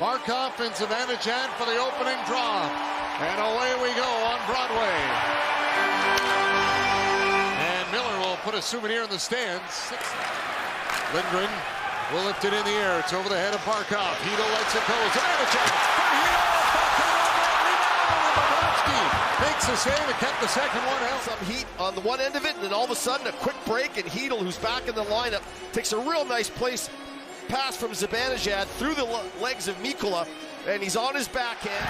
Barkov and Zibanejad for the opening draw. And away we go on Broadway. And Miller will put a souvenir in the stands. Lindgren will lift it in the air. It's over the head of Barkov. Heedle lets it go. Zibanejad for Heedle. Bobrovsky makes a save and kept the second one out. Some heat on the one end of it, and then all of a sudden a quick break, and Heedle, who's back in the lineup, takes a real nice pass from Zibanejad through the legs of Mikkola, and he's on his backhand.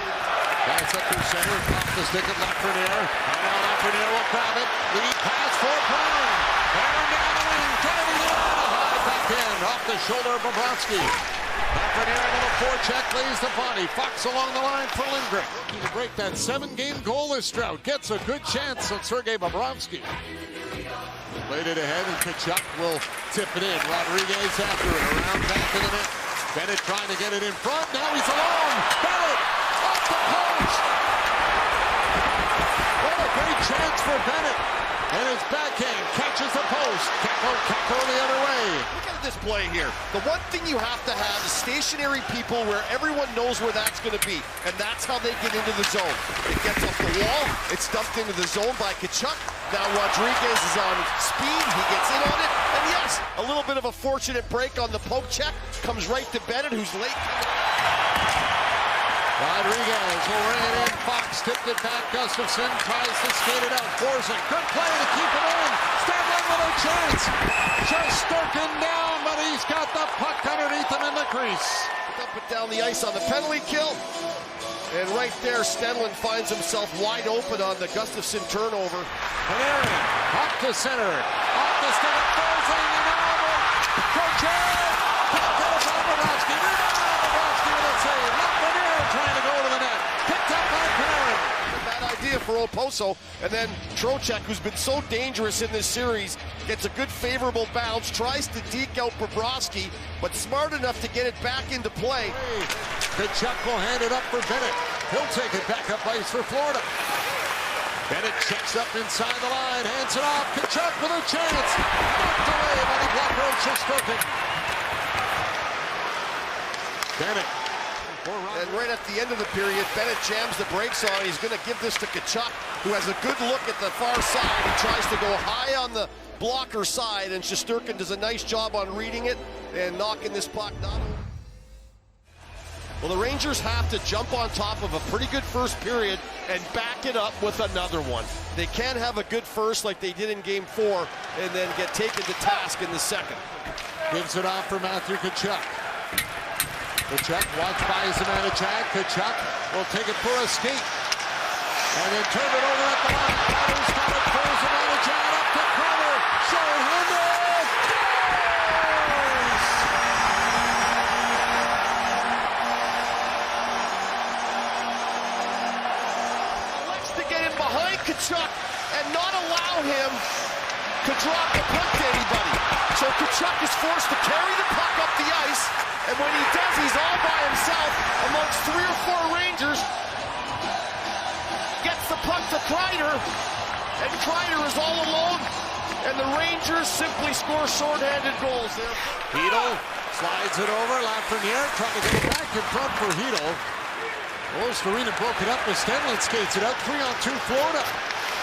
That's up through center, off the stick of Lafreniere. And now Lafreniere will grab it. Lead pass for Brown. Brown down the wing, driving it on a high backhand off the shoulder of Bobrovsky. Lafreniere into the forecheck, lays the body. Fox along the line for Lindgren. To break that 7-game goalless drought. Gets a good chance on Sergei Bobrovsky. Played it ahead, and Tkachuk will tip it in. Rodriguez after it, around back of the net. Bennett trying to get it in front. Now he's alone. Bennett off the post. What a great chance for Bennett. And his backhand catches the post. Kakko the other way. Look at this play here. The one thing you have to have is stationary people where everyone knows where that's going to be. And that's how they get into the zone. It gets off the wall. It's dumped into the zone by Tkachuk. Now Rodriguez is on speed. He gets in on it. And yes, a little bit of a fortunate break on the poke check. Comes right to Bennett, who's late. Rodriguez will ring it in. Fox tipped it back. Gustafsson tries to skate it out. Forcing. Good play to keep it in. Stanley with a chance. Just Sturkin down, but he's got the puck underneath him in the crease. Up and down the ice on the penalty kill. And right there, Stenlund finds himself wide open on the Gustafsson turnover. Panarin up to center. Off the stick of Forsling and over. Crochet. Puck goes on Bobrovsky. Bobrovsky with a save. Lafreniere trying to go to the net. Picked up by Panarin. Bad idea for Oposo. And then Trocheck, who's been so dangerous in this series, gets a good favorable bounce, tries to deke out Bobrovsky, but smart enough to get it back into play. Tkachuk will hand it up for Bennett. He'll take it back up ice for Florida. Bennett checks up inside the line, hands it off. Tkachuk with a chance. Knocked away by the block road Shesterkin. Bennett. And right at the end of the period, Bennett jams the brakes on. He's going to give this to Tkachuk, who has a good look at the far side. He tries to go high on the blocker side, and Shesterkin does a nice job on reading it and knocking this puck down. Well, the Rangers have to jump on top of a pretty good first period and back it up with another one. They can't have a good first like they did in Game 4 and then get taken to task in the second. Gives it off for Matthew Tkachuk. Tkachuk watched by Zibanejad. Tkachuk will take it for a skate. And then turn it over at the line. Crowder's got it for Zibanejad up to Crowder. Short-handed. Tkachuk and not allow him to drop the puck to anybody. So Tkachuk is forced to carry the puck up the ice, and when he does, he's all by himself amongst 3 or 4 Rangers. Gets the puck to Kreider, and Kreider is all alone, and the Rangers simply score shorthanded goals there. Heedle slides it over. Lafreniere trying to get it back in front for Heedle. Arena broke it up, but Stenlund skates it out. 3-on-2 Florida.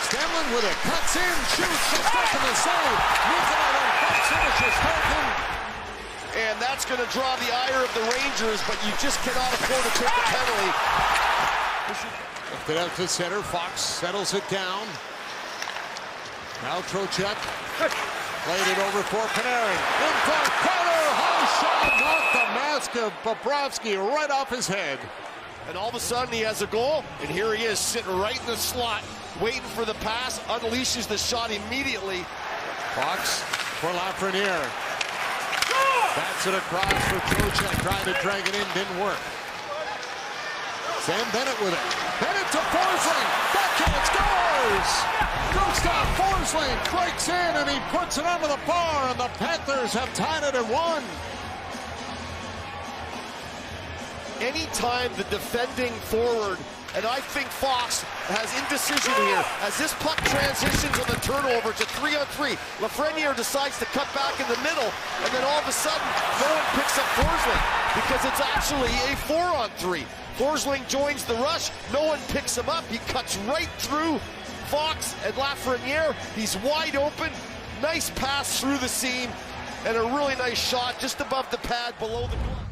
Stenlund with it. Cuts in, shoots. Shesterkin the save. Moves it out on Fox into Shesterkin. And that's going to draw the ire of the Rangers, but you just cannot afford to take the penalty. Left it out to center. Fox settles it down. Now Trocheck. Played it over for Panarin. In front, Carter. High shot. Knocked the mask of Bobrovsky right off his head. And all of a sudden he has a goal, and here he is sitting right in the slot, waiting for the pass, unleashes the shot immediately. Fox for Lafreniere. Bats it across for Trocheck, trying to drag it in, didn't work. Sam Bennett with it. Bennett to Forsling. Backhand scores! Gustav Forsling breaks in, and he puts it under the bar, and the Panthers have tied it at 1. Anytime the defending forward, and I think Fox has indecision here, as this puck transitions on the turnover to 3-on-3. Lafreniere decides to cut back in the middle, and then all of a sudden, no one picks up Forsling. because it's actually a 4-on-3. Forsling joins the rush. No one picks him up. He cuts right through Fox and Lafreniere. He's wide open. Nice pass through the seam and a really nice shot just above the pad below the glove.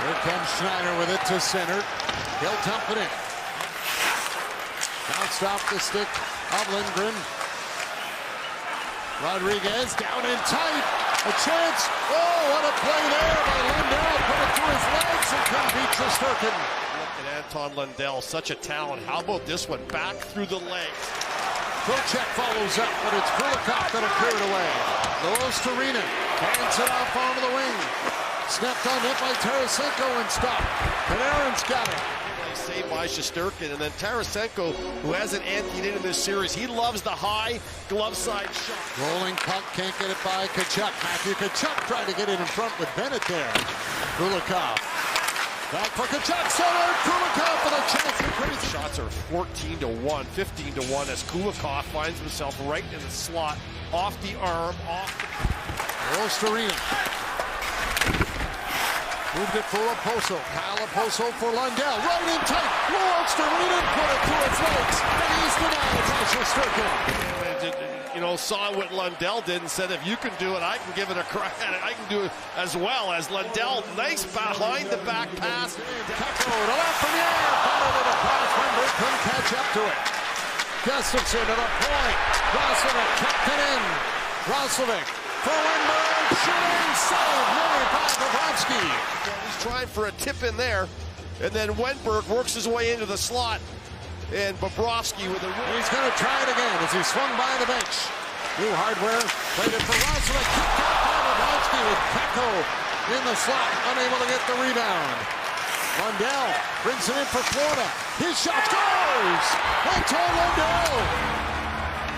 Here comes Schneider with it to center. He'll dump it in. Bounced off the stick of Lindgren. Rodriguez down in tight. A chance. Oh, what a play there by Lundell. Put it through his legs and couldn't beat Shesterkin. Look at Anton Lundell, such a talent. How about this one? Back through the legs. Trocheck follows up, but it's Kulikov that'll clear it away. Loostarinen hands it off onto the wing. Snapped on it by Tarasenko and stopped. Panarin's got it. Nice save by Shesterkin, and then Tarasenko, who hasn't anteed in this series, he loves the high glove side shot. Rolling puck, can't get it by Tkachuk. Matthew Tkachuk tried to get it in front with Bennett there. Kulikov. Back for Tkachuk, center. Kulikov with a chance to increase. Shots are 14-1, 15-1 as Kulikov finds himself right in the slot, off the arm, off the... Loostarinen. Moved it for Raposo. Kyle Raposo for Lundell. Right in tight. Loostarinen put it through his legs. And he's denied by Shesterkin. You know, saw what Lundell did and said, if you can do it, I can give it a crack at it. I can do it as well as Lundell. Nice behind the back pass. Keko to Lafreniere. Followed with a pass. Wember couldn't catch up to it. Gustafsson to the point. Roslovic kept it in. Roslovic for Wember. Shooting save made by Bobrovsky. He's trying for a tip in there, and then Wenberg works his way into the slot, and Bobrovsky with a... He's going to try it again as he swung by the bench. New hardware, played it for Roslovic, kicked out by Bobrovsky with Keko in the slot, unable to get the rebound. Lundell brings it in for Florida. His shot goes! Anton Lundell!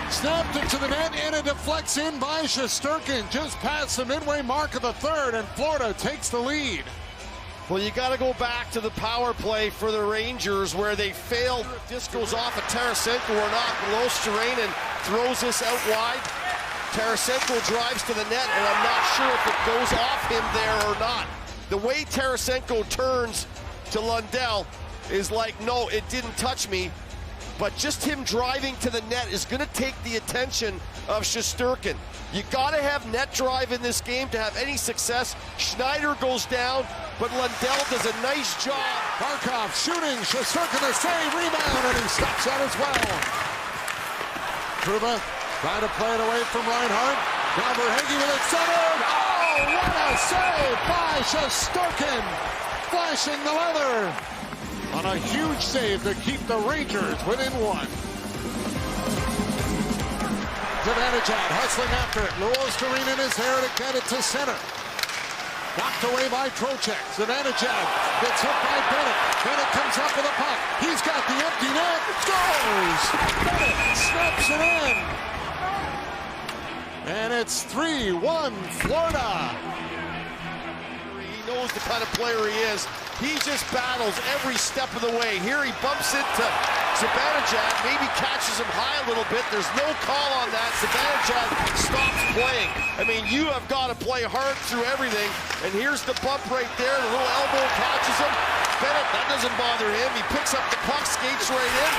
Snapped into the net, and it deflects in by Shesterkin just past the midway mark of the third, and Florida takes the lead. Well, you got to go back to the power play for the Rangers where they failed. If this goes off of Tarasenko or not, Loostarinen throws this out wide. Tarasenko drives to the net, and I'm not sure if it goes off him there or not. The way Tarasenko turns to Lundell is like, no, it didn't touch me. But just him driving to the net is going to take the attention of Shesterkin. You got to have net drive in this game to have any success. Schneider goes down, but Lundell does a nice job. Barkov shooting, Shesterkin the save, rebound, and he stops that as well. Trouba trying to play it away from Reinhart. Now Verhaeghe with it centered. Oh, what a save by Shesterkin, flashing the leather. On a huge save to keep the Rangers within one. Zibanejad hustling after it. Loostarinen is there to get it to center. Knocked away by Trocheck. Zibanejad gets hit by Bennett. Bennett comes up with a puck. He's got the empty net. Goes! Bennett snaps it in. And it's 3-1 Florida. He knows the kind of player he is. He just battles every step of the way. Here he bumps into Zibanejad, maybe catches him high a little bit. There's no call on that. Zibanejad stops playing. I memean, you have got to play hard through everything. And here's the bump right there. The little elbow catches him. Bennett, that doesn't bother him. He picks up the puck, skates right in.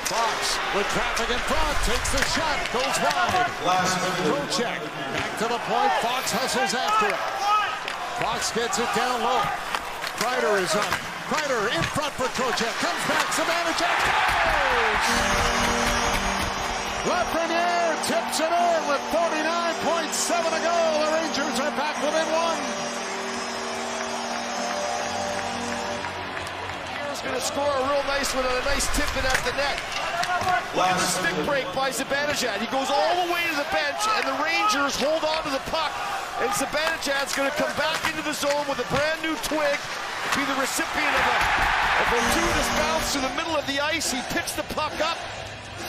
Fox with traffic in front, takes the shot, goes wide. Trocheck back to the point. Fox hustles after it. Fox gets it down low. Kreider is on. Kreider in front for Trocheck. Comes back. Zibanejad goes! Lafreniere tips it in with 49.7 to go. The Rangers are back within one. Here's going to score a real nice one on a nice tip in at the net. Look at the stick break by Zibanejad. He goes all the way to the bench, and the Rangers hold on to the puck. And Zibanejad's going to come back into the zone with a brand new twig, be the recipient of a fortuitous bounce to the middle of the ice. He picks the puck up.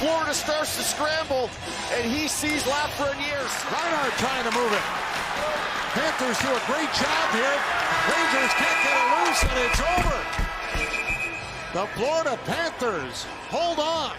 Florida starts to scramble, and he sees Lafreniere. Reinhart trying to move it. Panthers do a great job here. Rangers can't get it loose, and it's over. The Florida Panthers hold on.